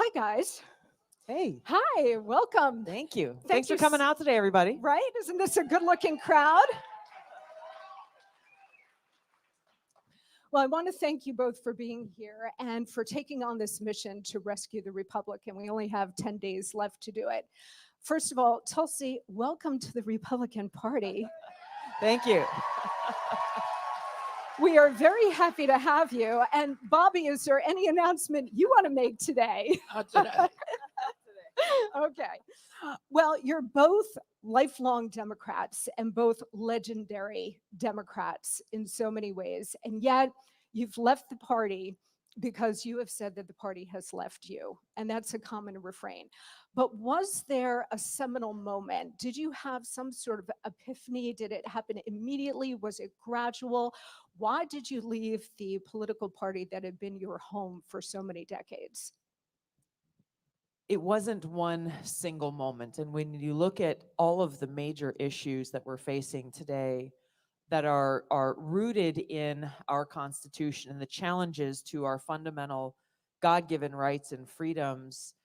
Hi, guys. Hey, Hi, welcome. thank you. Thank Thanks you. for coming out today, everybody. Right? Isn't this a good looking crowd? Well, I want to thank you both for being here and for taking on this mission to rescue the Republic. And we only have 10 days left to do it. First of all, Tulsi, welcome to the Republican Party. Thank you. We are very happy to have you. And Bobby, is there any announcement you want to make today? Not today. Okay. Well, you're both lifelong Democrats and both legendary Democrats in so many ways. And yet you've left the party because you have said that the party has left you. And that's a common refrain. But was there a seminal moment? Did you have some sort of epiphany? Did it happen immediately? Was it gradual? Why did you leave the political party that had been your home for so many decades? It wasn't one single moment. And when you look at all of the major issues that we're facing today that are rooted in our Constitution and the challenges to our fundamental God-given rights and freedoms,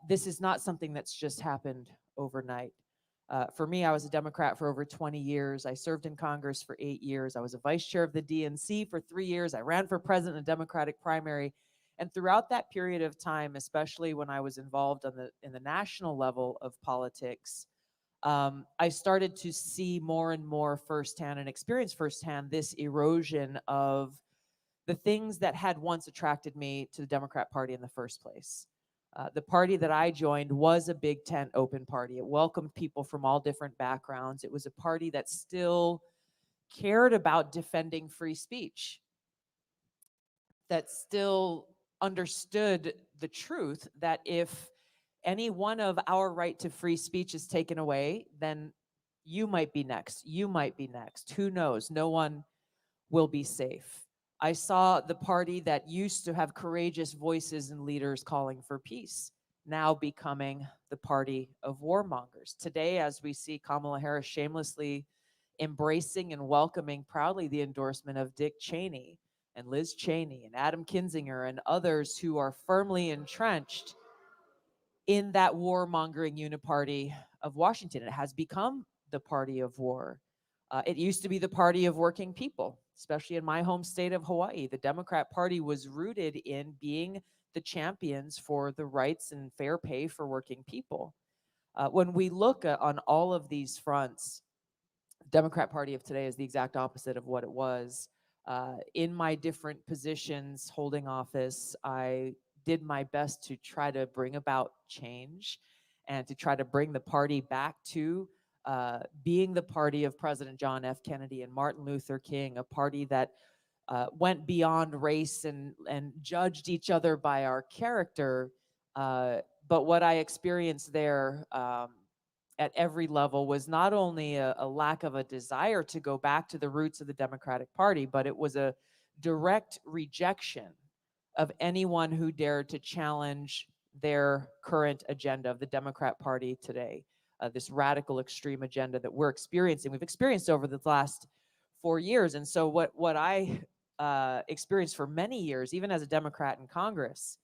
this is not something that's just happened overnight. For me, I was a Democrat for over 20 years. I served in Congress for 8 years. I was a vice chair of the DNC for 3 years. I ran for president in a Democratic primary. And throughout that period of time, especially when I was involved in the national level of politics, I started to see more and more firsthand and experience firsthand this erosion of the things that had once attracted me to the Democrat Party in the first place. The party that I joined was a big tent open party. It welcomed people from all different backgrounds. It was a party that still cared about defending free speech, that still understood the truth that if any one of our right to free speech is taken away, then you might be next. You might be next. Who knows? No one will be safe. I saw the party that used to have courageous voices and leaders calling for peace now becoming the party of warmongers. Today, as we see Kamala Harris shamelessly embracing and welcoming proudly the endorsement of Dick Cheney and Liz Cheney and Adam Kinzinger and others who are firmly entrenched in that warmongering uniparty of Washington. It has become the party of war. It used to be the party of working people, especially in my home state of Hawaii. The Democrat Party was rooted in being the champions for the rights and fair pay for working people. When we look on all of these fronts, the Democrat Party of today is the exact opposite of what it was. In my different positions holding office, I did my best to try to bring about change and to try to bring the party back to being the party of President John F. Kennedy and Martin Luther King, a party that went beyond race and judged each other by our character. But what I experienced there at every level was not only a lack of a desire to go back to the roots of the Democratic Party, but it was a direct rejection of anyone who dared to challenge their current agenda of the Democrat Party today, this radical extreme agenda that we're experiencing. We've experienced over the last 4 years. And so what I experienced for many years, even as a Democrat in Congress,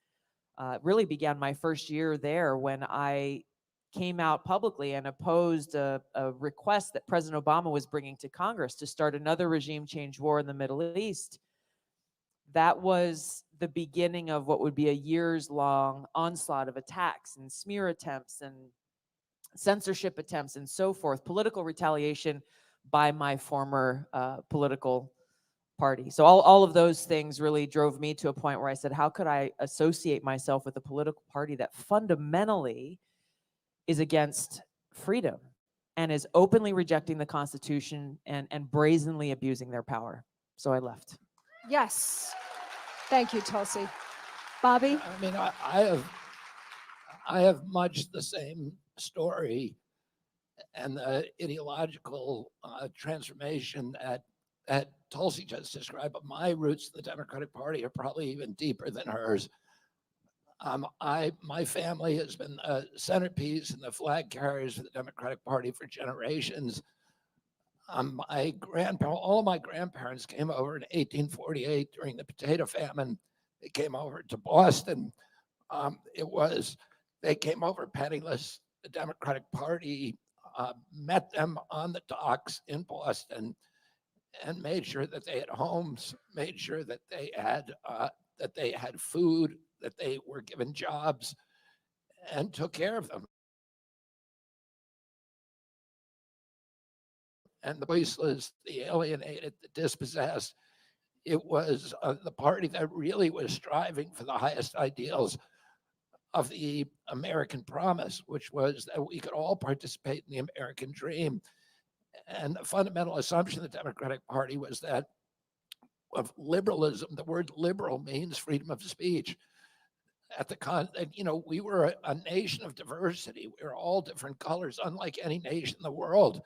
really began my first year there when I came out publicly and opposed a request that President Obama was bringing to Congress to start another regime change war in the Middle East. That was the beginning of what would be a years-long onslaught of attacks and smear attempts and censorship attempts and so forth, political retaliation by my former political party. So all of those things really drove me to a point where I said, how could I associate myself with a political party that fundamentally is against freedom and is openly rejecting the Constitution and brazenly abusing their power? So I left. Yes. Thank you, Tulsi. Bobby? I mean, I have much the same story, and the ideological transformation that Tulsi just described. But my roots to the Democratic Party are probably even deeper than hers. My family has been the centerpiece and the flag carriers for the Democratic Party for generations. All of my grandparents came over in 1848 during the potato famine. They came over to Boston. They came over penniless. The Democratic Party met them on the docks in Boston and made sure that they had homes, made sure that they had food, that they were given jobs, and took care of them. And the voiceless, the alienated, the dispossessed, it was the party that really was striving for the highest ideals of the American promise, which was that we could all participate in the American dream. And the fundamental assumption of the Democratic Party was that of liberalism, the word liberal means freedom of speech. We were a nation of diversity. We were all different colors, unlike any nation in the world.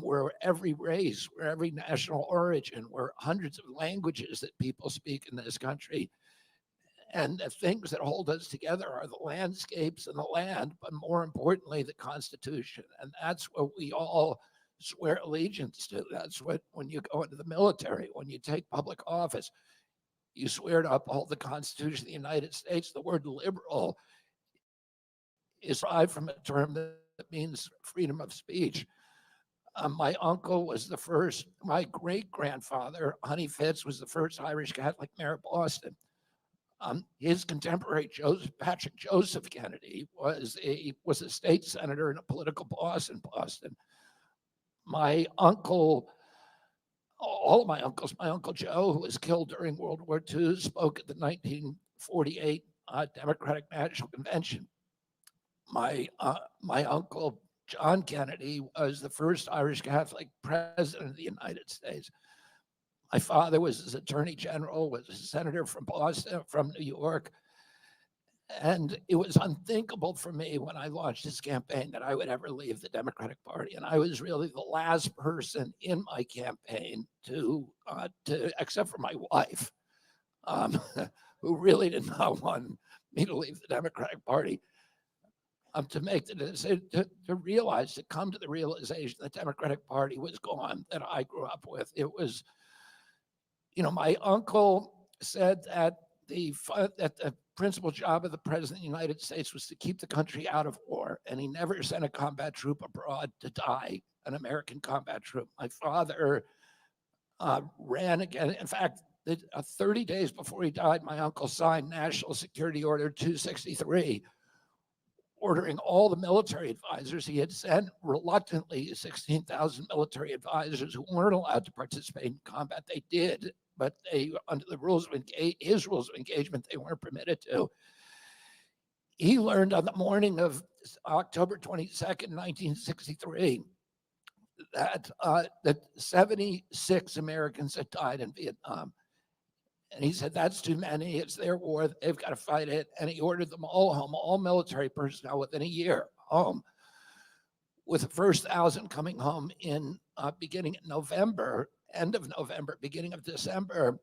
We're every race, we're every national origin, we're hundreds of languages that people speak in this country. And the things that hold us together are the landscapes and the land, but more importantly, the Constitution. And that's what we all swear allegiance to. That's what, when you go into the military, when you take public office, you swear to uphold the Constitution of the United States. The word liberal is derived from a term that means freedom of speech. My uncle was the first, my great grandfather, Honey Fitz, was the first Irish Catholic mayor of Boston. His contemporary, Patrick Joseph Kennedy, was a state senator and a political boss in Boston. My uncle, all of my uncles, my Uncle Joe, who was killed during World War II, spoke at the 1948 Democratic National Convention. My uncle John Kennedy was the first Irish Catholic president of the United States. My father was his attorney general, was a senator from Boston, from New York. And it was unthinkable for me when I launched this campaign that I would ever leave the Democratic Party. And I was really the last person in my campaign to except for my wife, who really did not want me to leave the Democratic Party, to make the decision, to realize, to come to the realization the Democratic Party was gone, that I grew up with. It was, my uncle said that the principal job of the president of the United States was to keep the country out of war, and he never sent a combat troop abroad to die, an American combat troop. My father ran again. In fact, 30 days before he died, my uncle signed National Security Order 263, ordering all the military advisors he had sent, reluctantly, 16,000 military advisors who weren't allowed to participate in combat. They did, but they, under the rules of his rules of engagement, they weren't permitted to. He learned on the morning of October 22nd, 1963, that 76 Americans had died in Vietnam. And he said, that's too many. It's their war. They've got to fight it. And he ordered them all home, all military personnel within a year home, with the first 1,000 coming home in beginning in November, end of November, beginning of December.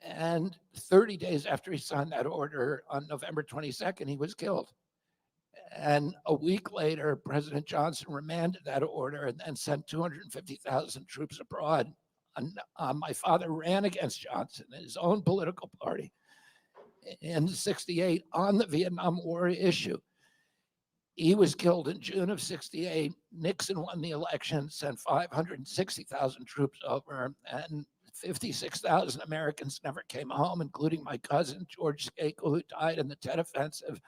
And 30 days after he signed that order, on November 22nd, he was killed. And a week later, President Johnson remanded that order and then sent 250,000 troops abroad. And my father ran against Johnson in his own political party in '68 on the Vietnam War issue. He was killed in June of '68. Nixon won the election, sent 560,000 troops over, and 56,000 Americans never came home, including my cousin, George Skakel, who died in the Tet Offensive.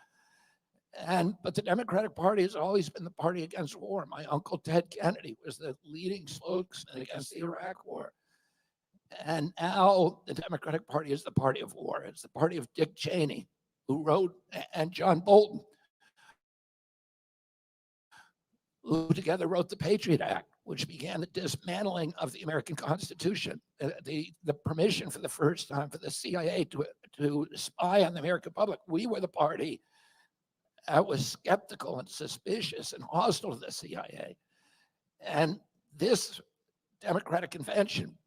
But the Democratic Party has always been the party against war. My uncle Ted Kennedy was the leading spokesman against the Iraq War. And now the Democratic Party is the party of war. It's the party of Dick Cheney, who wrote, and John Bolton, who together wrote the Patriot Act, which began the dismantling of the American Constitution, the permission for the first time for the CIA to spy on the American public. We were the party that was skeptical and suspicious and hostile to the CIA. And this Democratic convention,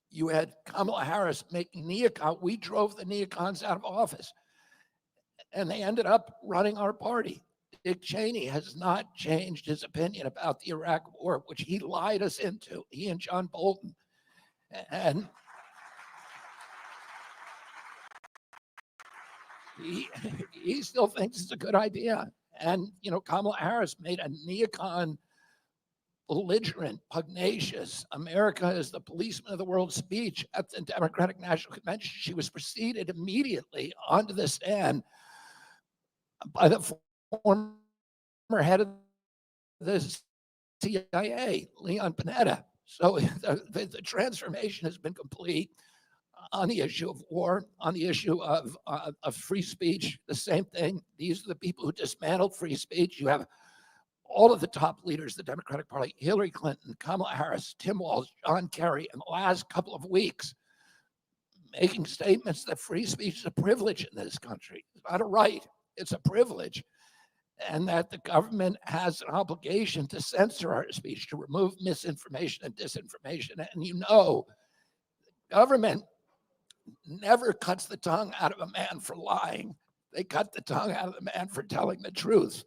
you had Kamala Harris making neocon. We drove the neocons out of office, and they ended up running our party. Dick Cheney has not changed his opinion about the Iraq War, which he lied us into, he and John Bolton. And he, he still thinks it's a good idea. And, Kamala Harris made a neocon, belligerent, pugnacious, America is the policeman of the world speech at the Democratic National Convention. She was preceded immediately onto the stand by the former head of the CIA, Leon Panetta. So the transformation has been complete on the issue of war, on the issue of free speech. The same thing. These are the people who dismantled free speech. You have all of the top leaders of the Democratic Party, Hillary Clinton, Kamala Harris, Tim Walz, John Kerry, in the last couple of weeks, making statements that free speech is a privilege in this country. It's not a right, it's a privilege. And that the government has an obligation to censor our speech, to remove misinformation and disinformation. And government never cuts the tongue out of a man for lying. They cut the tongue out of the man for telling the truth.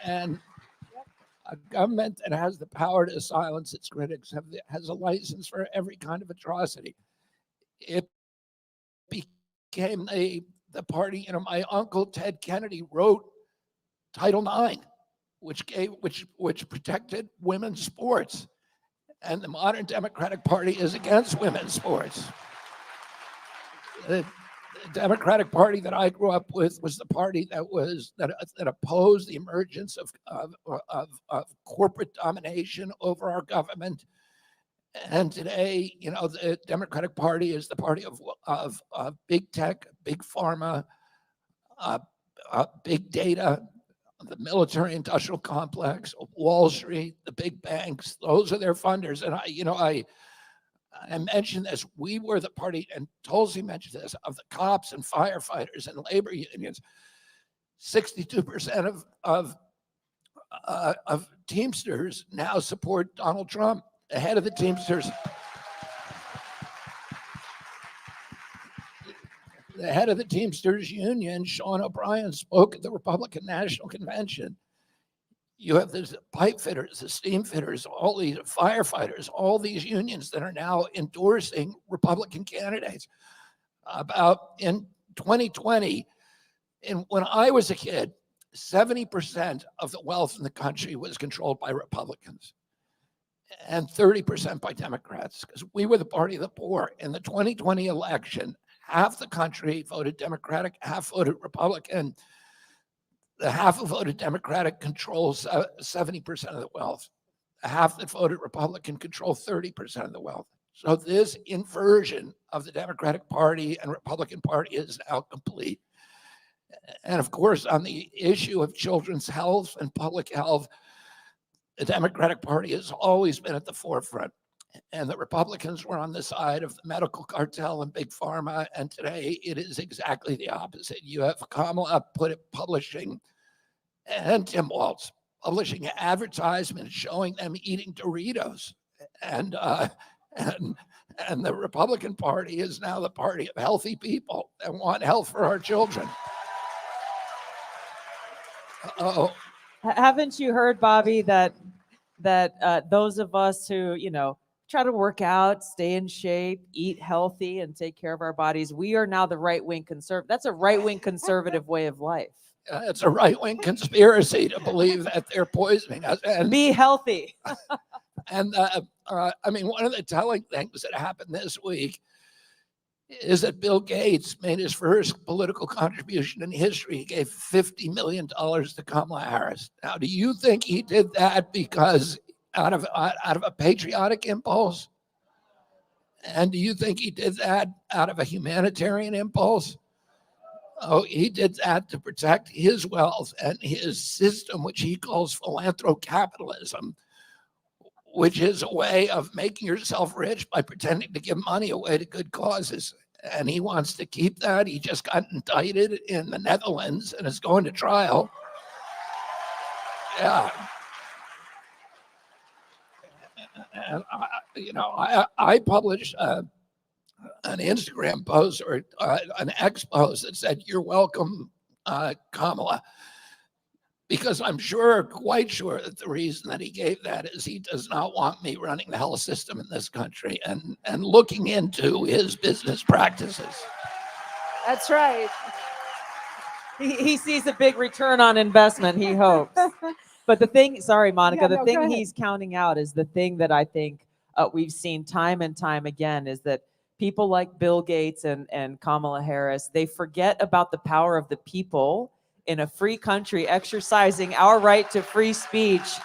And a government that has the power to silence its critics has a license for every kind of atrocity. It became the party. My uncle Ted Kennedy wrote Title IX, which protected women's sports, and the modern Democratic Party is against women's sports. The Democratic Party that I grew up with was the party that opposed the emergence of corporate domination over our government. And today, the Democratic Party is the party of big tech, big pharma, big data, the military-industrial complex, Wall Street, the big banks. Those are their funders. And I mentioned this. We were the party, and Tulsi mentioned this, of the cops and firefighters and labor unions. 62% of Teamsters now support Donald Trump. The head of the Teamsters, Union, Sean O'Brien, spoke at the Republican National Convention. You have the pipe fitters, the steam fitters, all these firefighters, all these unions that are now endorsing Republican candidates. About in 2020, when I was a kid, 70% of the wealth in the country was controlled by Republicans and 30% by Democrats, because we were the party of the poor. In the 2020 election, half the country voted Democratic, half voted Republican. The half who voted Democratic controls 70% of the wealth. The half that voted Republican control 30% of the wealth. So this inversion of the Democratic Party and Republican Party is now complete. And of course, on the issue of children's health and public health, the Democratic Party has always been at the forefront. And the Republicans were on the side of the medical cartel and big pharma. And today it is exactly the opposite. You have Kamala publishing and Tim Walz publishing advertisements showing them eating Doritos. And the Republican Party is now the party of healthy people that want health for our children. Haven't you heard, Bobby, that those of us who, try to work out, stay in shape, eat healthy, and take care of our bodies, we are now the right-wing conservative. That's a right-wing conservative way of life. It's a right-wing conspiracy to believe that they're poisoning us. And be healthy. And one of the telling things that happened this week is that Bill Gates made his first political contribution in history. He gave $50 million to Kamala Harris. Now, do you think he did that because out of a patriotic impulse? And do you think he did that out of a humanitarian impulse? Oh, he did that to protect his wealth and his system, which he calls philanthrocapitalism, which is a way of making yourself rich by pretending to give money away to good causes. And he wants to keep that. He just got indicted in the Netherlands and is going to trial. Yeah. And I published an Instagram post or an X post that said, "You're welcome, Kamala." because I'm quite sure that the reason that he gave that is he does not want me running the health system in this country and looking into his business practices. That's right. He sees a big return on investment, he hopes. But the thing, sorry, Monica, Yeah, the no, go thing ahead. he's counting out is the thing that I think we've seen time and time again is that people like Bill Gates and Kamala Harris, they forget about the power of the people in a free country exercising our right to free speech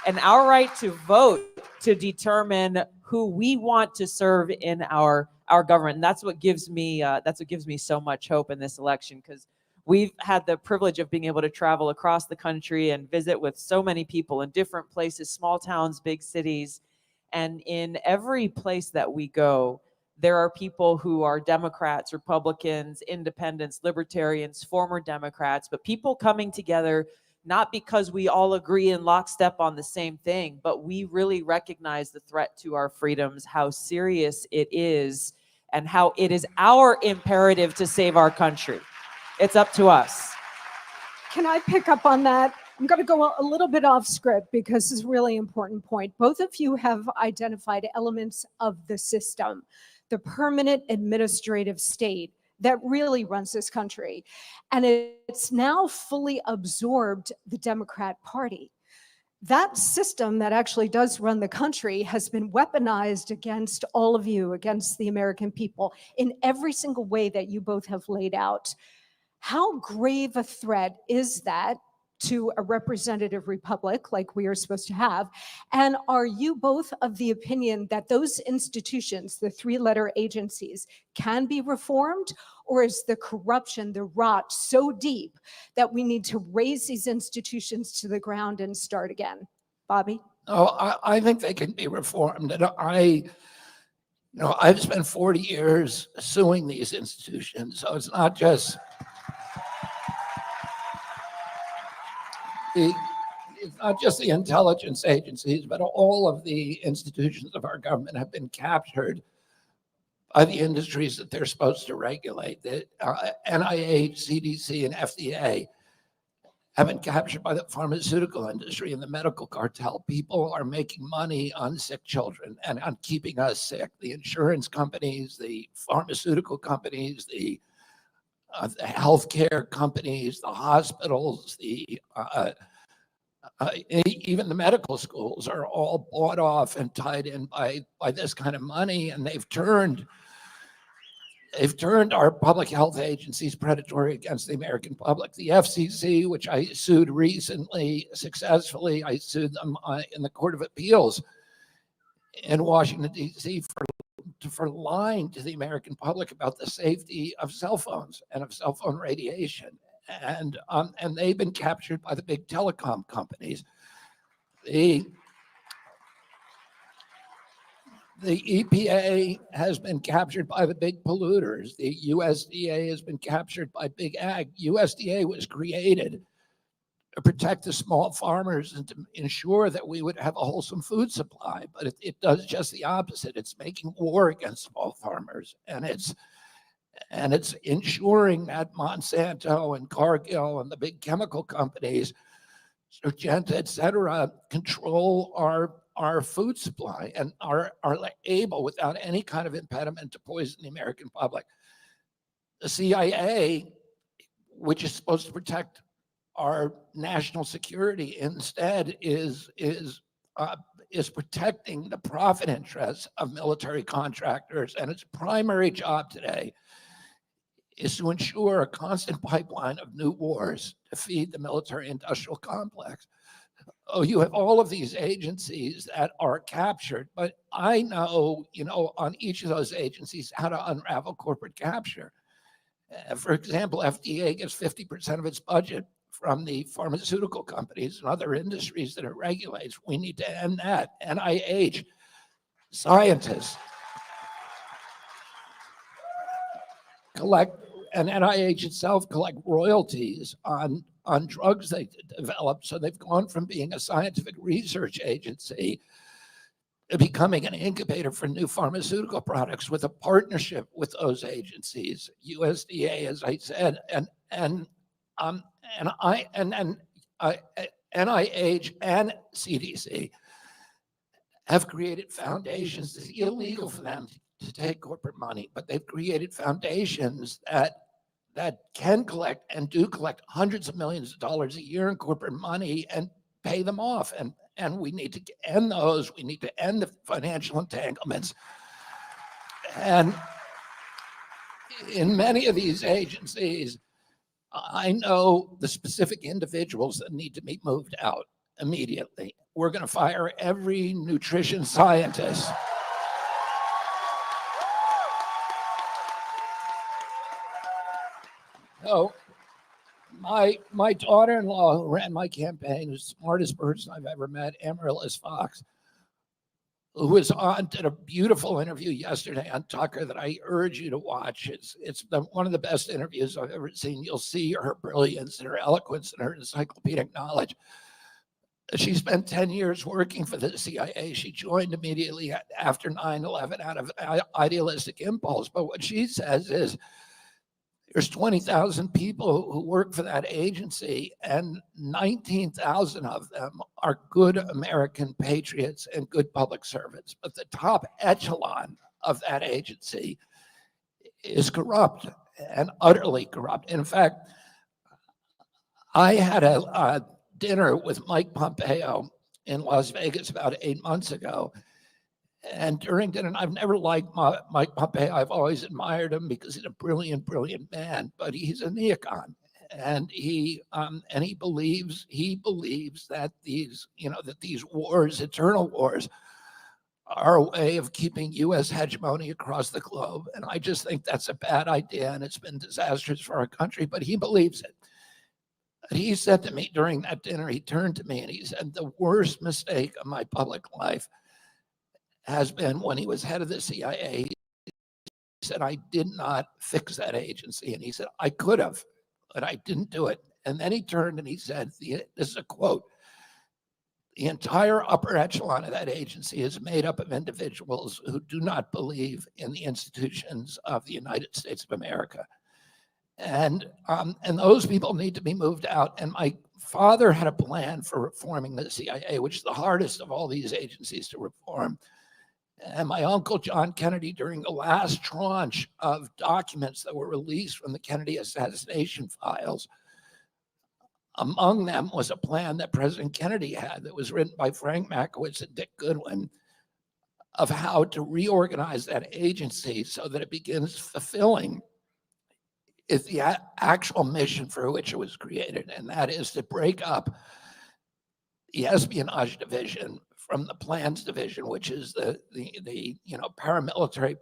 and our right to vote to determine who we want to serve in our government. And that's what gives me so much hope in this election, because we've had the privilege of being able to travel across the country and visit with so many people in different places, small towns, big cities. And in every place that we go, there are people who are Democrats, Republicans, independents, libertarians, former Democrats, but people coming together not because we all agree in lockstep on the same thing, but we really recognize the threat to our freedoms, how serious it is, and how it is our imperative to save our country. It's up to us. Can I pick up on that? I'm going to go a little bit off script because this is a really important point. Both of you have identified elements of the system, the permanent administrative state that really runs this country. And it's now fully absorbed the Democrat Party. That system that actually does run the country has been weaponized against all of you, against the American people, in every single way that you both have laid out. How grave a threat is that to a representative republic like we are supposed to have? And are you both of the opinion that those institutions, the three-letter agencies, can be reformed? Or is the corruption, the rot so deep that we need to raise these institutions to the ground and start again? Bobby? Oh, I think they can be reformed. And I've spent 40 years suing these institutions. So it's not just the intelligence agencies, but all of the institutions of our government have been captured by the industries that they're supposed to regulate. The NIH, CDC, and FDA have been captured by the pharmaceutical industry and the medical cartel. People are making money on sick children and on keeping us sick. The insurance companies, the pharmaceutical companies, the healthcare companies, the hospitals, even the medical schools are all bought off and tied in by this kind of money, and they've turned our public health agencies predatory against the American public. The FCC, which I sued recently successfully, I sued them in the Court of Appeals in Washington, D.C. for lying to the American public about the safety of cell phones and of cell phone radiation. And they've been captured by the big telecom companies. The EPA has been captured by the big polluters. The USDA has been captured by big ag. USDA was created to protect the small farmers and to ensure that we would have a wholesome food supply, but it does just the opposite. It's making war against small farmers, and it's ensuring that Monsanto and Cargill and the big chemical companies, Syngenta, et cetera, control our food supply and are able, without any kind of impediment, to poison the American public. The CIA, which is supposed to protect our national security, instead is protecting the profit interests of military contractors, and its primary job today is to ensure a constant pipeline of new wars to feed the military-industrial complex. Oh, you have all of these agencies that are captured, but I know, on each of those agencies how to unravel corporate capture. For example, FDA gets 50% of its budget from the pharmaceutical companies and other industries that it regulates. We need to end that. NIH, scientists collect, and NIH itself collect royalties on drugs they develop. So they've gone from being a scientific research agency to becoming an incubator for new pharmaceutical products with a partnership with those agencies, USDA, as I said, and NIH and CDC have created foundations. It's illegal for them to take corporate money, but they've created foundations that can collect and do collect hundreds of millions of dollars a year in corporate money and pay them off. And we need to end those. We need to end the financial entanglements. And in many of these agencies, I know the specific individuals that need to be moved out immediately. We're going to fire every nutrition scientist. So my daughter-in-law who ran my campaign, who's the smartest person I've ever met, Amaryllis Fox, who was on, did a beautiful interview yesterday on Tucker that I urge you to watch. It's one of the best interviews I've ever seen. You'll see her brilliance and her eloquence and her encyclopedic knowledge. She spent 10 years working for the CIA. She joined immediately after 9/11 out of idealistic impulse. But what she says is, there's 20,000 people who work for that agency, and 19,000 of them are good American patriots and good public servants. But the top echelon of that agency is corrupt and utterly corrupt. In fact, I had a dinner with Mike Pompeo in Las Vegas about 8 months ago. And during dinner, I've never liked Mike Pompeo. I've always admired him because he's a brilliant, brilliant man. But he's a neocon, and he believes that these wars, eternal wars, are a way of keeping U.S. hegemony across the globe. And I just think that's a bad idea, and it's been disastrous for our country. But he believes it. He said to me during that dinner, he turned to me and he said, "The worst mistake of my public life has been when he was head of the CIA." He said, "I did not fix that agency." And he said, "I could have, but I didn't do it." And then he turned and he said, this is a quote, "The entire upper echelon of that agency is made up of individuals who do not believe in the institutions of the United States of America." And those people need to be moved out. And my father had a plan for reforming the CIA, which is the hardest of all these agencies to reform. And my uncle John Kennedy, during the last tranche of documents that were released from the Kennedy assassination files, among them was a plan that President Kennedy had that was written by Frank Makowitz and Dick Goodwin of how to reorganize that agency so that it begins fulfilling the actual mission for which it was created, and that is to break up the espionage division from the plans division, which is the paramilitary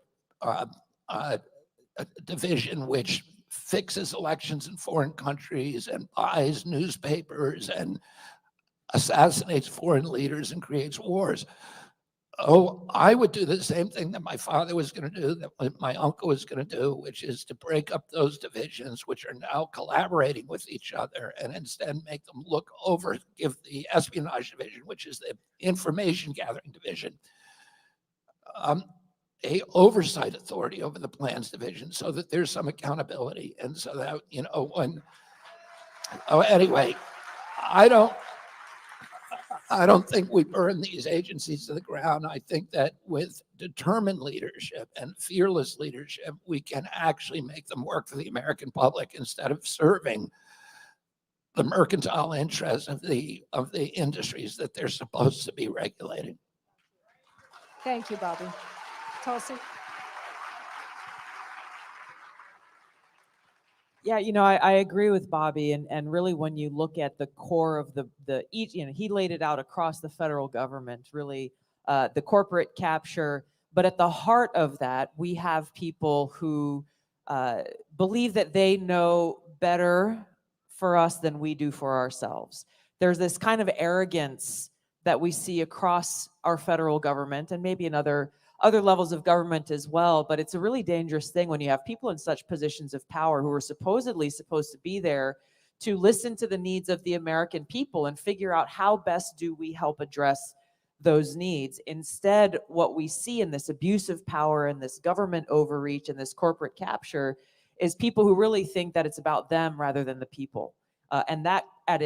division, which fixes elections in foreign countries and buys newspapers and assassinates foreign leaders and creates wars. Oh, I would do the same thing that my father was going to do, that my uncle was going to do, which is to break up those divisions, which are now collaborating with each other, and instead make them look over, give the espionage division, which is the information gathering division, a oversight authority over the plans division so that there's some accountability. And so that, anyway, I don't think we burn these agencies to the ground. I think that with determined leadership and fearless leadership, we can actually make them work for the American public instead of serving the mercantile interests of the industries that they're supposed to be regulating. Thank you, Bobby. Tulsi? Yeah, I agree with Bobby, and really when you look at the core of he laid it out across the federal government, really the corporate capture, but at the heart of that, we have people who believe that they know better for us than we do for ourselves. There's this kind of arrogance that we see across our federal government and maybe in other levels of government as well. But it's a really dangerous thing when you have people in such positions of power who are supposedly supposed to be there to listen to the needs of the American people and figure out how best do we help address those needs. Instead, what we see in this abuse of power and this government overreach and this corporate capture is people who really think that it's about them rather than the people. And that at